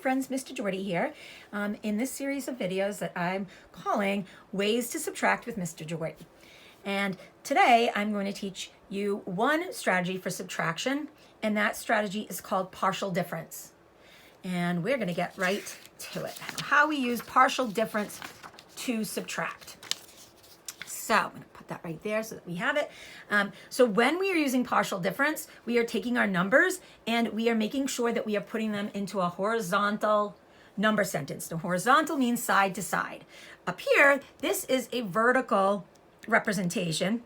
friends, Mr. DeJordy here, in this series of videos that I'm calling Ways to Subtract with Mr. DeJordy. And today I'm going to teach you one strategy for subtraction, and that strategy is called partial difference. And we're going to get right to it. How we use partial difference to subtract. So I'm going to put that right there so that we have it. So when we are using partial difference, we are taking our numbers and we are making sure that we are putting them into a horizontal number sentence. The horizontal means side to side. Up here, this is a vertical representation.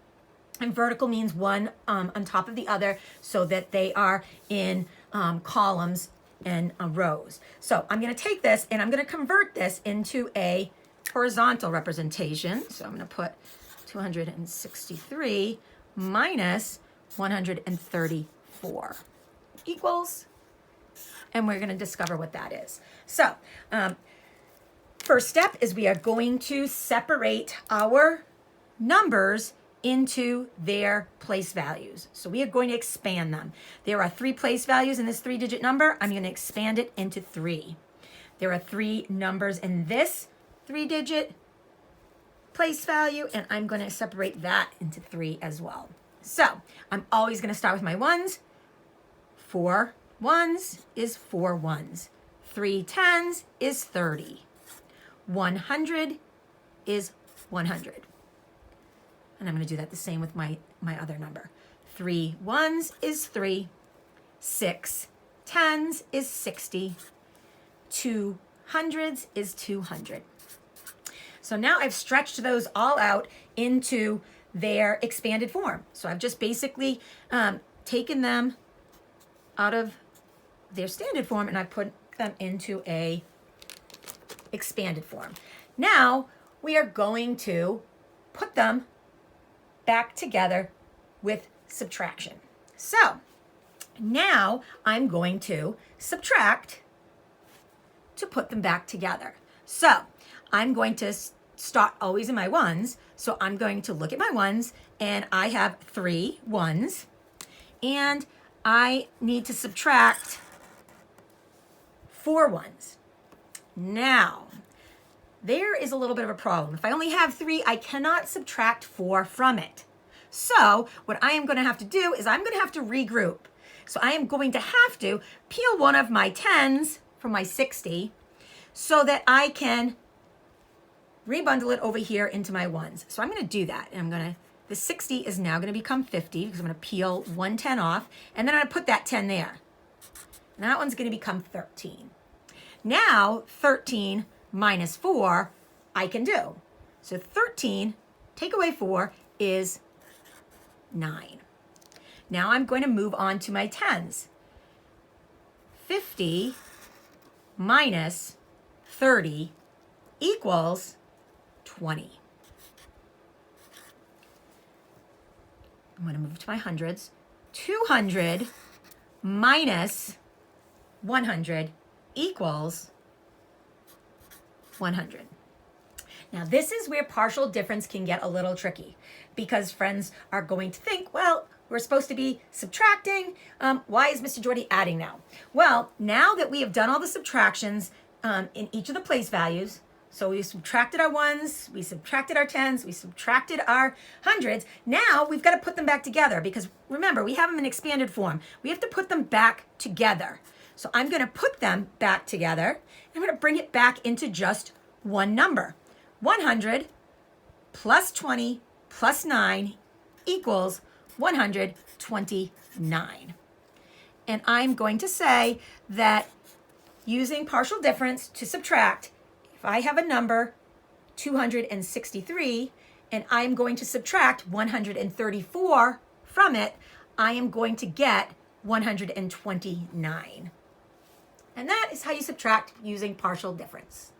And vertical means one on top of the other so that they are in columns and rows. So I'm going to take this and I'm going to convert this into a horizontal representation. So I'm going to put 263 minus 134 equals, and we're going to discover what that is. So first step is we are going to separate our numbers into their place values. So we are going to expand them. There are 3 place values in this 3-digit number. I'm going to expand it into 3. There are 3 numbers in this 3-digit place value, and I'm going to separate that into 3 as well. So I'm always going to start with my ones. 4 ones is 4 ones. 3 tens is 30. 100 is 100. And I'm going to do that the same with my other number. 3 ones is 3. 6 tens is 60. 2 hundreds is 200. So now I've stretched those all out into their expanded form. So I've just basically taken them out of their standard form and I put them into a expanded form. Now we are going to put them back together with subtraction. So now I'm going to subtract to put them back together. So I'm going to start always in my ones. So I'm going to look at my ones and I have 3 ones and I need to subtract 4 ones. Now, there is a little bit of a problem. If I only have 3, I cannot subtract 4 from it. So what I am going to have to do is I'm going to have to regroup. So I am going to have to peel one of my 10s from my 60 so that I can rebundle it over here into my ones. So I'm going to do that. And the 60 is now going to become 50 because I'm going to peel 1 10 off. And then I'm going to put that 10 there. And that one's going to become 13. Now 13 minus 4 I can do. So 13 take away 4 is 9. Now I'm going to move on to my 10s. 50 minus 30 equals 20. I'm going to move to my hundreds. 200 minus 100 equals 100. Now this is where partial difference can get a little tricky because friends are going to think, well, we're supposed to be subtracting. Why is Mr. DeJordy adding now? Well, now that we have done all the subtractions in each of the place values, so we subtracted our ones, we subtracted our 10s, we subtracted our hundreds. Now we've got to put them back together because remember, we have them in expanded form. We have to put them back together. So I'm going to put them back together. I'm going to bring it back into just one number. 100 plus 20 plus 9 equals 129. And I'm going to say that using partial difference to subtract, if I have a number 263 and I'm going to subtract 134 from it, I am going to get 129. And that is how you subtract using partial difference.